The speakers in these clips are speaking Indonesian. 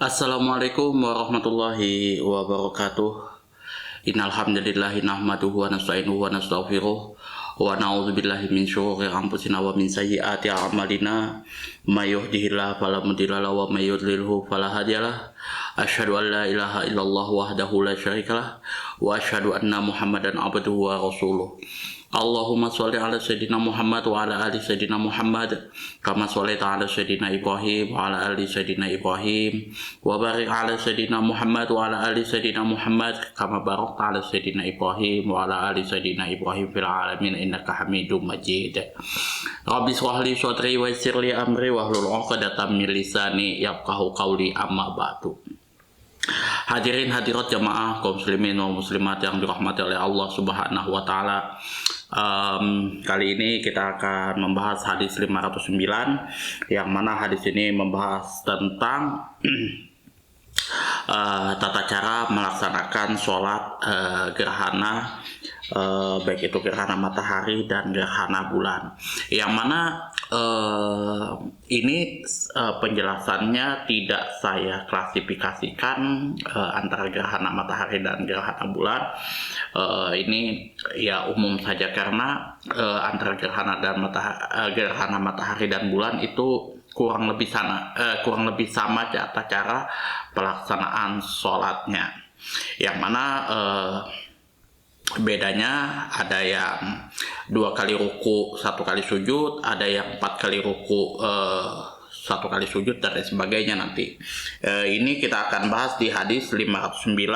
Assalamualaikum warahmatullahi wabarakatuh. Innal hamdalillahi nahmaduhu wa nasta'inuhu wa nastaghfiruh wa na'udzubillahi min syururi anfusina wa min sayyiati a'malina may yahdihillahu fala mudilla lahu wa may yudlilhu fala hadiyalah. Asyhadu an la ilaha illallah wahdahu la syarikalah wa asyhadu anna Muhammadan abduhu wa rasuluh. Allahumma sholli ala sayyidina Muhammad wa ala ali sayyidina Muhammad kama shallaita ala sayyidina Ibrahim wa ala ali sayyidina Ibrahim wa barik ala sayyidina Muhammad wa ala ali sayyidina Muhammad kama barakta ala sayyidina Ibrahim wa ala ali sayyidina Ibrahim fil alamin innaka Hamidum Majid. Rabbi shrah li sadri wa yassir li amri wahlul 'uqdatam min lisani yafqahu qawli, amma ba'du. Hadirin hadirat jamaah kaum muslimin wa muslimat yang dirahmati oleh Allah Subhanahu wa taala. Kali ini kita akan membahas hadis 509, yang mana hadis ini membahas tentang tata cara melaksanakan sholat gerhana, baik itu gerhana matahari dan gerhana bulan, yang mana ini penjelasannya tidak saya klasifikasikan antara gerhana matahari dan gerhana bulan. Ini ya umum saja, karena antara gerhana matahari dan bulan itu kurang lebih sama tata cara pelaksanaan sholatnya, yang mana bedanya ada yang 2 kali ruku 1 kali sujud, ada yang 4 kali ruku 1 kali sujud, dan lain sebagainya. Nanti ini kita akan bahas di hadis 509,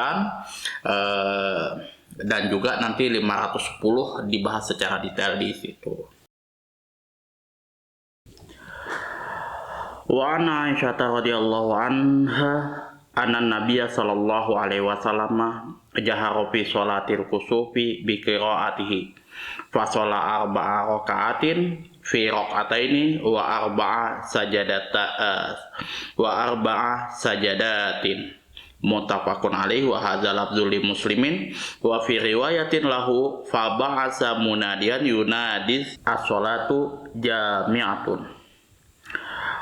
dan juga nanti 510 dibahas secara detail di situ. Wa an Aisyah radhiyallahu anha anna Nabiyya sallallahu alaihi wasallam jahara fi sholatil kusufi bi qiraatihi fa sholla arba'a raka'atin fi raka'ataini wa arba'a sajadatin muttafaqun alaihi wa hadza lafzul muslimin wa fi riwayatin lahu fa ba'asa munadiyan yunadis as-sholatu jami'atun.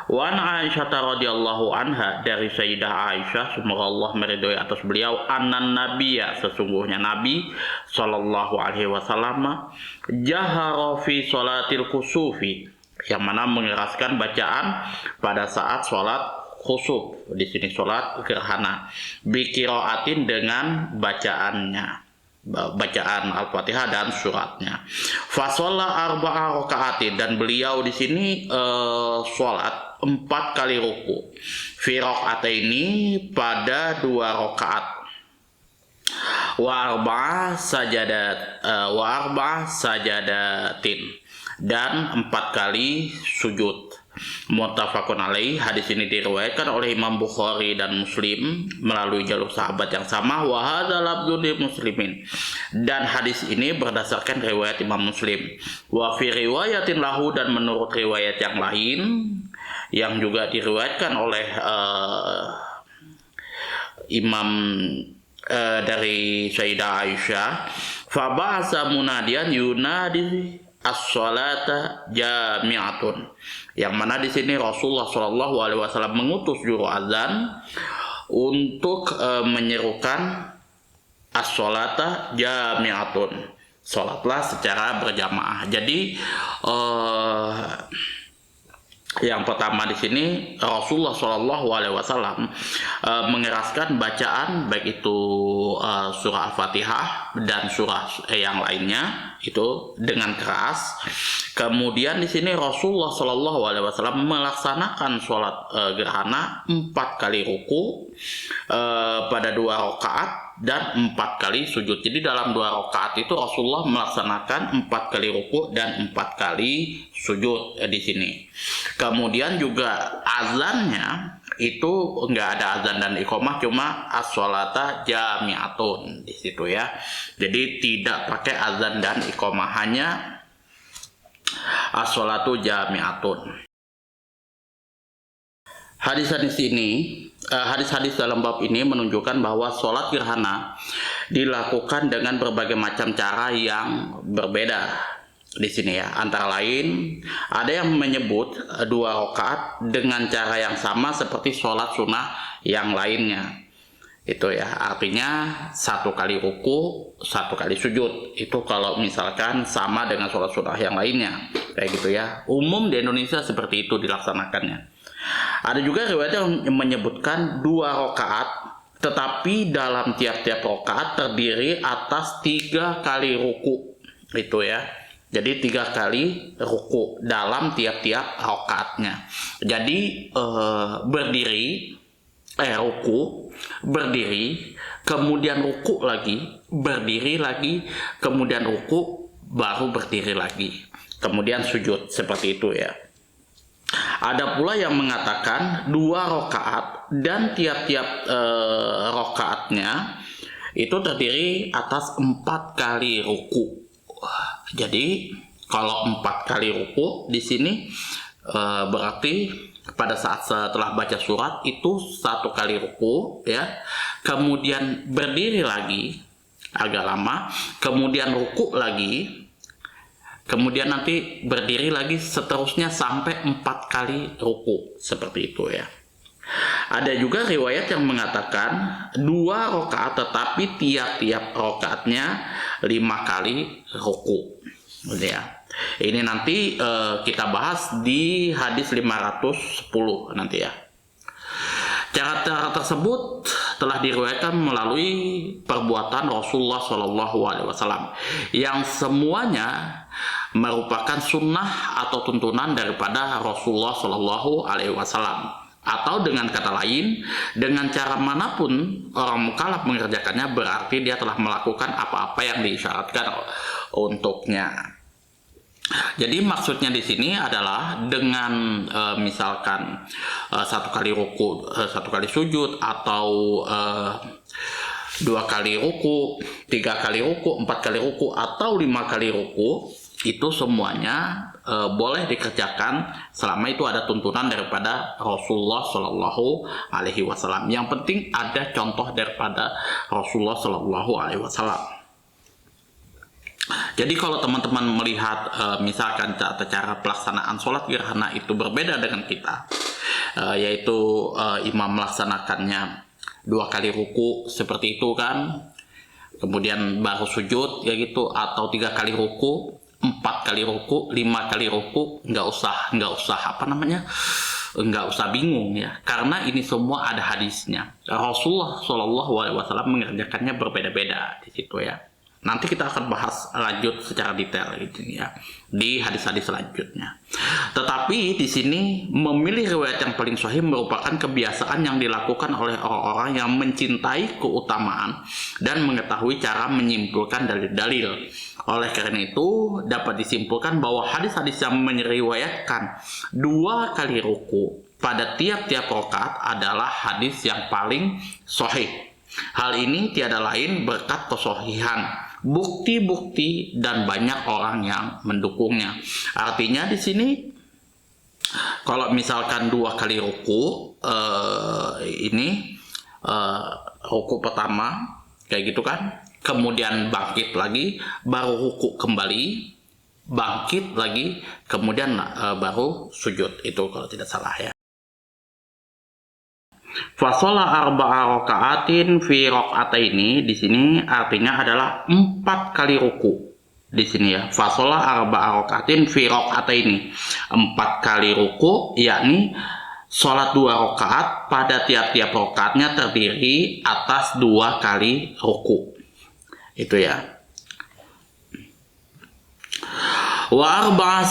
Wa an Aisyah radhiyallahu anha, dari Sayyidah Aisyah semoga Allah meridhoi atas beliau, annan nabiyya, sesungguhnya Nabi sallallahu alaihi wasallam jahara fi sholatil kusufi, yang mana mengeraskan bacaan pada saat sholat khusuf, di sini sholat gerhana, bi qiraatin, dengan bacaan Al-Fatihah dan suratnya. Fa sholla arba'a raka'atin, dan beliau di sini sholat 4 kali ruku, fi raka'ataini, pada 2 rakaat, wa arba'a sajadatin, dan 4 kali sujud. Muttafaqun alaih, hadis ini diriwayatkan oleh Imam Bukhari dan Muslim melalui jalur sahabat yang sama. Wa hadza lafzul muslimin, dan hadis ini berdasarkan riwayat Imam Muslim. Wa fi riwayatin lahu, dan menurut riwayat yang lain yang juga diriwayatkan oleh Imam dari Sayyidah Aisyah, fa ba'asa munadiyan yunadi as-sholata jami'atun, yang mana di sini Rasulullah Shallallahu Alaihi Wasallam mengutus juru azan untuk menyerukan as-sholata jami'atun, sholatlah secara berjamaah. Jadi yang pertama di sini Rasulullah Shallallahu Alaihi Wasallam mengeraskan bacaan, baik itu surah Al-Fatihah dan surah yang lainnya itu dengan keras. Kemudian di sini Rasulullah Shallallahu Alaihi Wasallam melaksanakan sholat gerhana 4 kali ruku pada 2 rakaat dan 4 kali sujud. Jadi dalam 2 rakaat itu Rasulullah melaksanakan 4 kali ruku dan 4 kali sujud di sini. Kemudian juga azannya itu enggak ada azan dan iqamah, cuma as-sholata jami'atun di situ ya. Jadi tidak pakai azan dan iqamah, hanya as-sholatu jami'atun. Hadis-hadis dalam bab ini menunjukkan bahwa sholat gerhana dilakukan dengan berbagai macam cara yang berbeda. di sini ya. Antara lain ada yang menyebut 2 rakaat dengan cara yang sama seperti sholat sunnah yang lainnya. Itu ya, artinya 1 kali ruku, 1 kali sujud. Itu kalau misalkan sama dengan sholat sunnah yang lainnya, kayak gitu ya. Umum di Indonesia seperti itu dilaksanakannya. Ada juga riwayat yang menyebutkan 2 rakaat, tetapi dalam tiap-tiap rakaat terdiri atas 3 kali ruku. Itu ya. Jadi 3 kali ruku dalam tiap-tiap rakaatnya. Jadi berdiri, ruku, berdiri, kemudian ruku lagi, berdiri lagi, kemudian ruku, baru berdiri lagi, kemudian sujud, seperti itu ya. Ada pula yang mengatakan 2 rakaat dan tiap-tiap rakaatnya itu terdiri atas 4 kali ruku. Jadi kalau 4 kali ruku di sini berarti pada saat setelah baca surat itu 1 kali ruku ya, kemudian berdiri lagi agak lama, kemudian ruku lagi, kemudian nanti berdiri lagi, seterusnya sampai 4 kali ruku, seperti itu ya. Ada juga riwayat yang mengatakan 2 rakaat tetapi tiap-tiap rakaatnya 5 kali ruku ya. Ini nanti kita bahas di hadis 510 nanti ya. Cara-cara tersebut telah diriwayatkan melalui perbuatan Rasulullah SAW yang semuanya merupakan sunnah atau tuntunan daripada Rasulullah SAW. Atau dengan kata lain, dengan cara manapun orang mukallaf mengerjakannya berarti dia telah melakukan apa-apa yang diisyaratkan untuknya. Jadi maksudnya di sini adalah dengan misalkan 1 kali ruku, 1 kali sujud, atau 2 kali ruku, 3 kali ruku, 4 kali ruku, atau 5 kali ruku, itu semuanya boleh dikerjakan selama itu ada tuntunan daripada Rasulullah Shallallahu Alaihi Wasallam. Yang penting ada contoh daripada Rasulullah Shallallahu Alaihi Wasallam. Jadi kalau teman-teman melihat misalkan cara pelaksanaan sholat gerhana itu berbeda dengan kita, yaitu imam melaksanakannya 2 kali ruku seperti itu kan, kemudian baru sujud ya gitu, atau 3 kali ruku, 4 kali ruku, 5 kali ruku, nggak usah bingung ya, karena ini semua ada hadisnya. Rasulullah SAW mengerjakannya berbeda-beda di situ ya. Nanti kita akan bahas lanjut secara detail gitu ya di hadis-hadis selanjutnya. Tetapi di sini memilih riwayat yang paling sahih merupakan kebiasaan yang dilakukan oleh orang-orang yang mencintai keutamaan dan mengetahui cara menyimpulkan dalil-dalil. Oleh karena itu dapat disimpulkan bahwa hadis-hadis yang meriwayatkan 2 kali ruku pada tiap-tiap rakaat adalah hadis yang paling sahih. Hal ini tiada lain berkat kesahihan, bukti-bukti, dan banyak orang yang mendukungnya. Artinya di sini kalau misalkan 2 kali ruku, ruku pertama kayak gitu kan, kemudian bangkit lagi, baru ruku kembali, bangkit lagi, kemudian baru sujud, itu kalau tidak salah ya. Fasolah arba'a raka'atin fi raka'ataini di sini artinya adalah 4 kali ruku. Di sini ya, fasolah arba'a raka'atin fi raka'ataini, 4 kali ruku, yakni sholat 2 rakaat pada tiap-tiap rakaatnya terdiri atas 2 kali ruku. Itu ya. Wa arba'a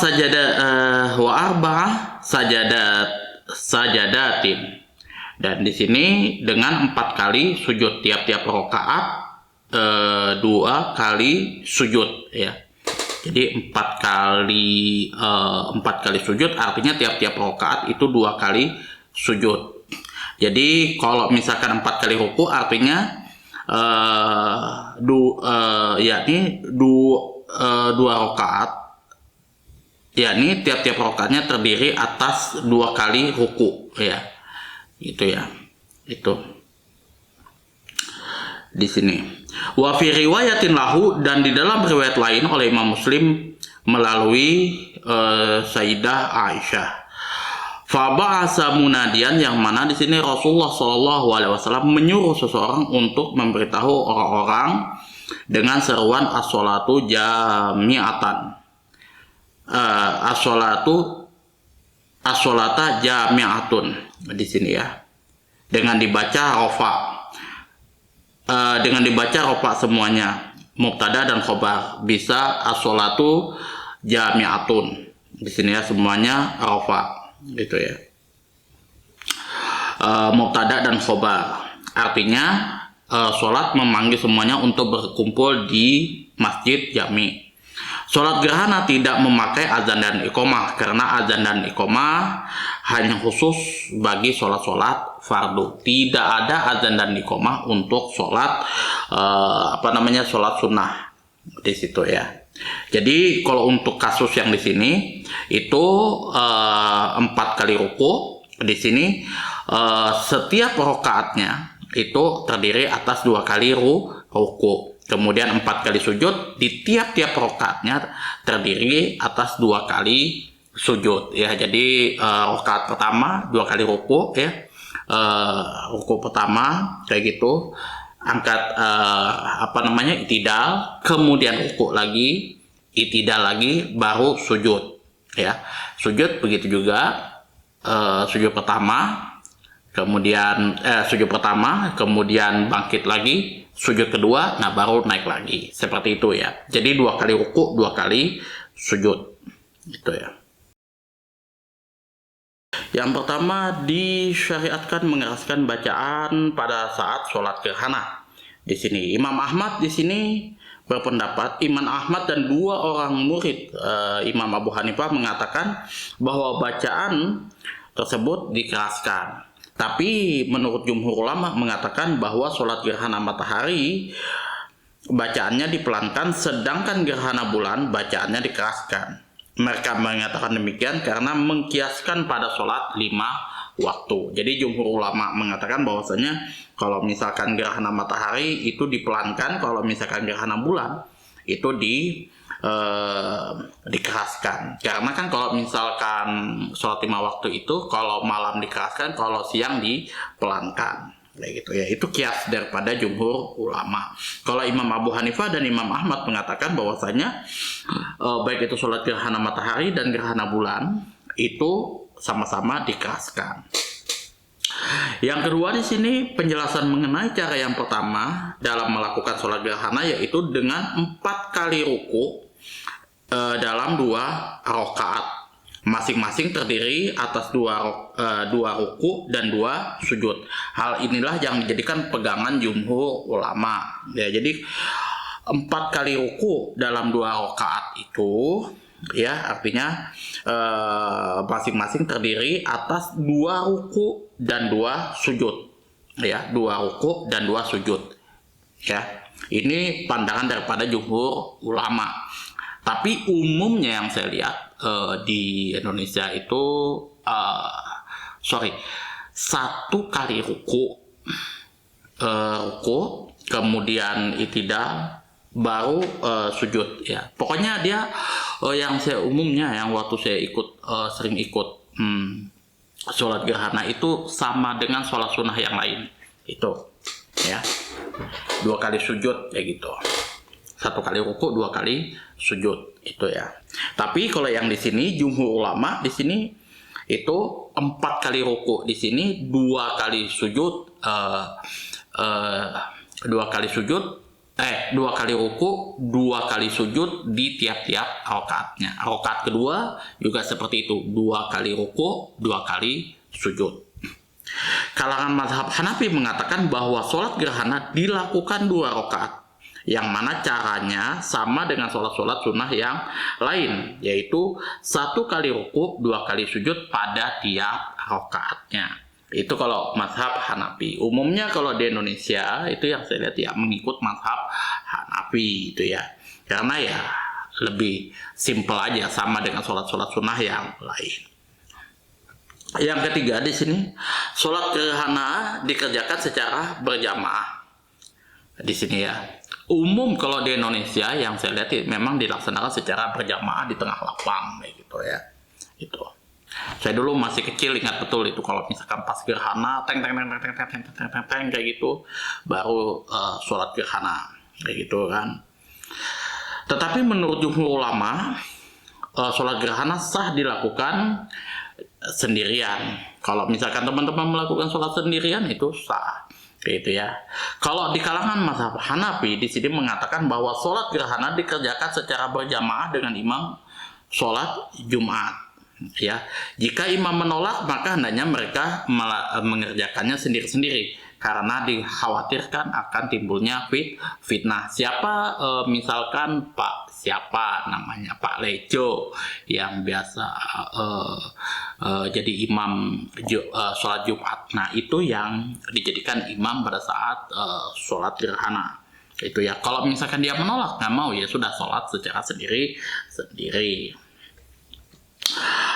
sajadatin. Dan di sini dengan 4 kali sujud tiap-tiap rakaat, 2 kali sujud ya. Jadi 4 kali sujud artinya tiap-tiap rakaat itu 2 kali sujud. Jadi kalau misalkan 4 kali ruku artinya yakni 2 rakaat, yakni tiap-tiap rakaatnya terdiri atas 2 kali ruku ya. Itu ya, itu. di sini. Wa fi riwayatin lahu, dan di dalam riwayat lain oleh Imam Muslim melalui Sayyidah Aisyah. Fa ba'asa munadian, yang mana di sini Rasulullah Shallallahu Alaihi Wasallam menyuruh seseorang untuk memberitahu orang-orang dengan seruan as-sholatu jami'atan. As-sholata jami'atun di sini ya. Dengan dibaca rofa. Dengan dibaca rofa semuanya, mubtada dan khobar. Bisa as-sholatu jami'atun. Di sini ya semuanya rofa. Gitu ya. Mubtada dan khobar. Artinya sholat memanggil semuanya untuk berkumpul di masjid jami. Sholat gerhana tidak memakai azan dan iqomah, karena azan dan iqomah hanya khusus bagi sholat-sholat fardu. Tidak ada azan dan iqomah untuk sholat sholat sunnah di situ ya. Jadi kalau untuk kasus yang di sini itu 4 kali ruku. Di sini setiap rakaatnya itu terdiri atas 2 kali ruku. Kemudian 4 kali sujud, di tiap-tiap rakaatnya terdiri atas 2 kali sujud ya. Jadi rakaat pertama 2 kali ruku ya. Ruku pertama kayak gitu, angkat itidal, kemudian ruku lagi, itidal lagi, baru sujud ya. Sujud begitu juga, sujud pertama, kemudian kemudian bangkit lagi, sujud kedua, nah baru naik lagi, seperti itu ya. Jadi 2 kali ruku, 2 kali sujud gitu ya. Yang pertama, disyariatkan mengeraskan bacaan pada saat sholat gerhana. Di sini Imam Ahmad di sini berpendapat, Imam Ahmad dan 2 orang murid Imam Abu Hanifah mengatakan bahwa bacaan tersebut dikeraskan. Tapi menurut jumhur ulama mengatakan bahwa sholat gerhana matahari bacaannya dipelankan, sedangkan gerhana bulan bacaannya dikeraskan. Mereka mengatakan demikian karena mengkiaskan pada sholat 5 waktu. Jadi jumhur ulama mengatakan bahwasanya kalau misalkan gerhana matahari itu dipelankan, kalau misalkan gerhana bulan itu dikeraskan. Karena kan kalau misalkan sholat 5 waktu itu kalau malam dikeraskan, kalau siang dipelankan. Kayak gitu ya, itu kias daripada jumhur ulama. Kalau Imam Abu Hanifah dan Imam Ahmad mengatakan bahwasanya baik itu sholat gerhana matahari dan gerhana bulan itu sama-sama dikeraskan. Yang kedua di sini penjelasan mengenai cara yang pertama dalam melakukan sholat gerhana, yaitu dengan 4 kali ruku dalam 2 rakaat. Masing-masing terdiri atas 2 ruku dan 2 sujud. Hal inilah yang dijadikan pegangan jumhur ulama. Ya, jadi 4 kali ruku dalam 2 rakaat itu ya artinya masing-masing terdiri atas 2 ruku dan 2 sujud. Ya, 2 ruku dan 2 sujud. Ya. Ini pandangan daripada jumhur ulama. Tapi umumnya yang saya lihat di Indonesia itu 1 kali ruku, kemudian itidal, baru sujud ya. Pokoknya dia yang saya umumnya, yang waktu saya sering ikut sholat gerhana itu sama dengan sholat sunnah yang lain itu ya. 2 kali sujud kayak gitu. 1 kali ruku, 2 kali sujud itu ya. Tapi kalau yang di sini jumhur ulama di sini itu 4 kali ruku, di sini 2 kali sujud, 2 kali ruku, 2 kali sujud di tiap-tiap rakaatnya. Rakaat kedua juga seperti itu, 2 kali ruku, 2 kali sujud. Kalangan mazhab Hanafi mengatakan bahwa sholat gerhana dilakukan 2 rakaat, yang mana caranya sama dengan sholat-sholat sunnah yang lain, yaitu 1 kali ruku, 2 kali sujud pada tiap rakaatnya. Itu kalau mazhab Hanafi. Umumnya kalau di Indonesia itu yang saya lihat ya mengikut mazhab Hanafi itu ya, karena ya lebih simple aja, sama dengan sholat-sholat sunnah yang lain. Yang ketiga di sini, sholat gerhana dikerjakan secara berjamaah. di sini ya. Umum kalau di Indonesia yang saya lihat memang dilaksanakan secara berjamaah di tengah lapang kayak gitu ya. Itu. Saya dulu masih kecil ingat betul itu kalau misalkan pas gerhana teng kayak gitu baru sholat gerhana kayak gitu kan. Tetapi menurut jumhur ulama sholat gerhana sah dilakukan sendirian. Kalau misalkan teman-teman melakukan sholat sendirian itu sah. Gitu ya. Kalau di kalangan mazhab Hanafi di sini mengatakan bahwa sholat gerhana dikerjakan secara berjamaah dengan imam sholat Jumat. Ya, jika imam menolak maka hendaknya mereka mengerjakannya sendiri-sendiri karena dikhawatirkan akan timbulnya fitnah. Siapa misalkan siapa namanya Pak Lejo yang biasa jadi imam sholat Jumat. Nah itu yang dijadikan imam pada saat sholat gerhana. Itu ya. Kalau misalkan dia menolak nggak mau ya sudah sholat secara sendiri.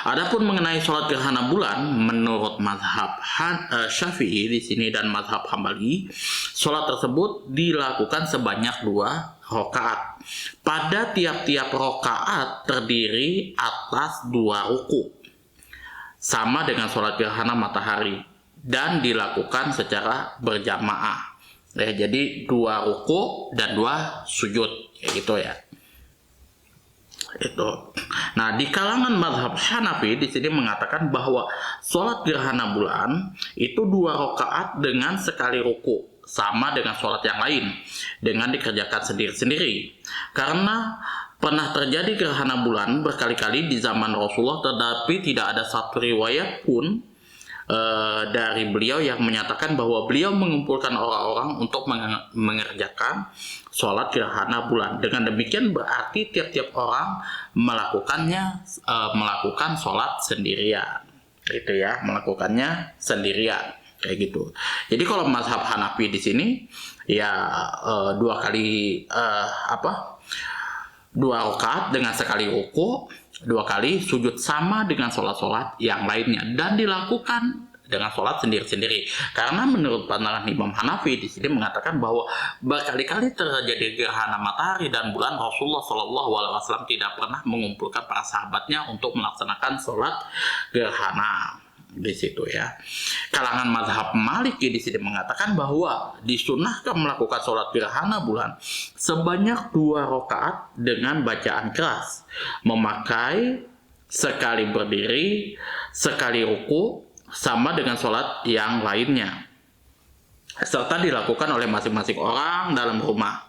Adapun mengenai sholat gerhana bulan, menurut mazhab Syafi'i di sini dan mazhab Hambali, sholat tersebut dilakukan sebanyak 2 rakaat. Pada tiap-tiap rakaat terdiri atas 2 ruku, sama dengan sholat gerhana matahari, dan dilakukan secara berjamaah. Jadi 2 ruku dan 2 sujud, gitu ya. Itu. Nah, di kalangan mazhab Hanafi di sini mengatakan bahwa sholat gerhana bulan itu 2 rakaat dengan sekali ruku, sama dengan sholat yang lain, dengan dikerjakan sendiri-sendiri. Karena pernah terjadi gerhana bulan berkali-kali di zaman Rasulullah, tetapi tidak ada satu riwayat pun dari beliau yang menyatakan bahwa beliau mengumpulkan orang-orang untuk mengerjakan sholat gerhana bulan. Dengan demikian berarti tiap-tiap orang melakukan sholat sendirian, gitu ya, melakukannya sendirian kayak gitu. Jadi kalau mazhab Hanafi di sini ya 2 rakaat dengan sekali ruku, 2 kali sujud, sama dengan sholat-sholat yang lainnya, dan dilakukan dengan sholat sendiri-sendiri. Karena menurut pandangan Imam Hanafi di sini mengatakan bahwa berkali-kali terjadi gerhana matahari dan bulan, Rasulullah SAW tidak pernah mengumpulkan para sahabatnya untuk melaksanakan sholat gerhana di situ ya. Kalangan mazhab Maliki di sini mengatakan bahwa disunahkan melakukan sholat gerhana bulan sebanyak 2 rakaat dengan bacaan keras, memakai sekali berdiri, sekali ruku, sama dengan sholat yang lainnya, serta dilakukan oleh masing-masing orang dalam rumah.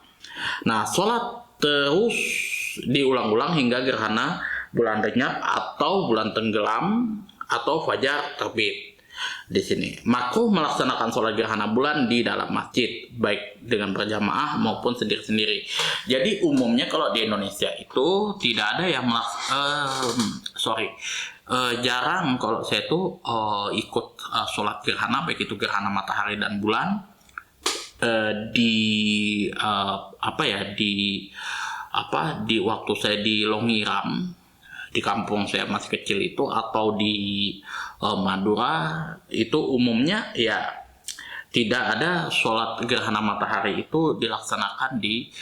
Nah, sholat terus diulang-ulang hingga gerhana bulan lenyap atau bulan tenggelam atau fajar terbit. Di sini makruh melaksanakan sholat gerhana bulan di dalam masjid, baik dengan berjamaah maupun sendiri-sendiri. Jadi umumnya kalau di Indonesia itu tidak ada yang jarang kalau saya tuh ikut sholat gerhana, baik itu gerhana matahari dan bulan di waktu saya di Longiram, di kampung saya masih kecil itu, atau di Madura itu umumnya ya tidak ada sholat gerhana matahari itu dilaksanakan di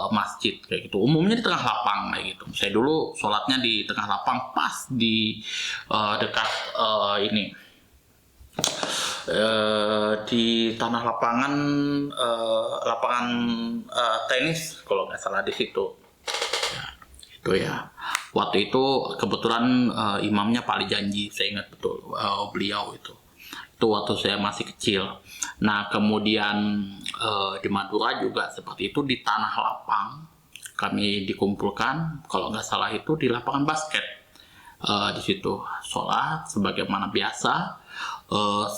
masjid kayak gitu. Umumnya di tengah lapang kayak gitu. Saya dulu sholatnya di tengah lapang, pas di dekat di tanah lapangan tenis kalau nggak salah di situ. Itu ya. Waktu itu kebetulan imamnya Pak Ali Janji, saya ingat betul beliau itu waktu saya masih kecil. Nah kemudian di Madura juga seperti itu, di tanah lapang kami dikumpulkan, kalau nggak salah itu di lapangan basket. Di situ sholat sebagaimana biasa, 1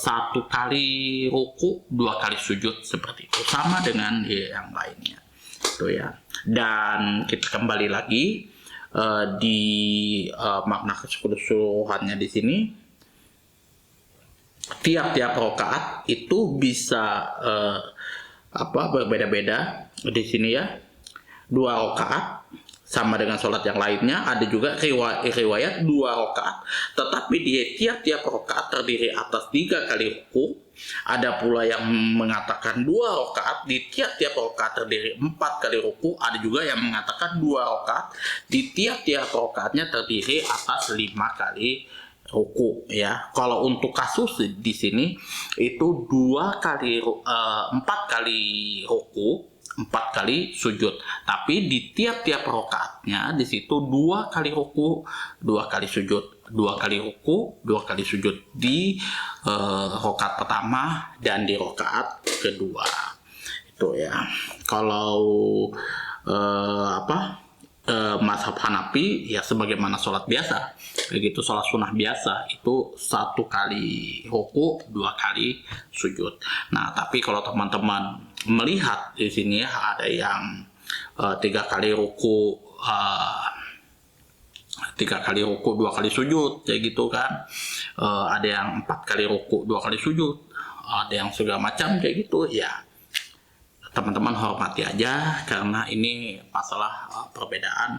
kali ruku, 2 kali sujud, seperti itu, sama dengan yang lainnya itu ya. Dan kita kembali lagi di makna keseluruhannya di sini, tiap-tiap rakaat itu bisa berbeda-beda di sini ya. 2 rakaat sama dengan sholat yang lainnya. Ada juga riwayat 2 rakaat, tetapi di tiap-tiap rakaat terdiri atas 3 kali ruku, Ada pula yang mengatakan 2 rakaat, di tiap-tiap rakaat terdiri 4 kali ruku. Ada juga yang mengatakan 2 rakaat, di tiap-tiap rakaatnya terdiri atas 5 kali ruku ya. Kalau untuk kasus di sini itu 4 kali ruku, 4 kali sujud. Tapi di tiap-tiap rakaatnya di situ 2 kali ruku, 2 kali sujud, 2 kali ruku, 2 kali sujud di rakaat pertama dan di rakaat kedua. Itu ya. Kalau mazhab Hanafi ya sebagaimana sholat biasa, begitu sholat sunnah biasa itu 1 kali ruku, 2 kali sujud. Nah tapi kalau teman-teman melihat di sini ada yang 3 kali ruku, 3 kali ruku 2 kali sujud kayak gitu kan, ada yang 4 kali ruku 2 kali sujud, ada yang segala macam kayak gitu ya. Teman-teman hormati aja karena ini masalah perbedaan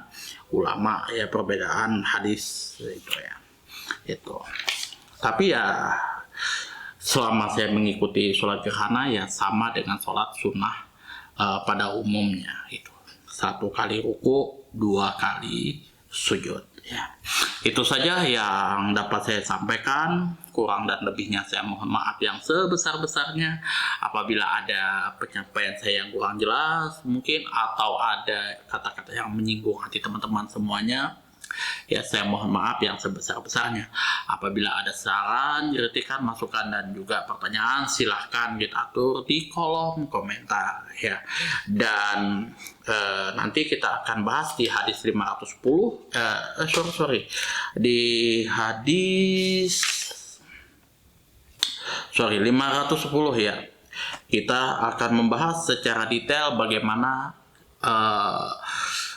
ulama ya, perbedaan hadis itu ya. Itu. Tapi ya selama saya mengikuti sholat gerhana ya sama dengan sholat sunnah pada umumnya itu. 1 kali ruku, 2 kali sujud ya. Itu saja yang dapat saya sampaikan. Kurang dan lebihnya saya mohon maaf yang sebesar-besarnya. Apabila ada penyampaian saya yang kurang jelas mungkin, atau ada kata-kata yang menyinggung hati teman-teman semuanya, ya saya mohon maaf yang sebesar-besarnya. Apabila ada saran, kritikan, masukan dan juga pertanyaan, silahkan kita atur di kolom komentar ya. Dan nanti kita akan bahas di hadis 510 di hadis 510 ya. Kita akan membahas secara detail bagaimana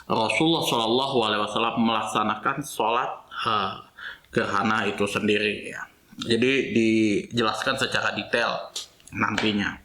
Rasulullah SAW melaksanakan sholat gerhana itu sendiri ya. Jadi dijelaskan secara detail nantinya.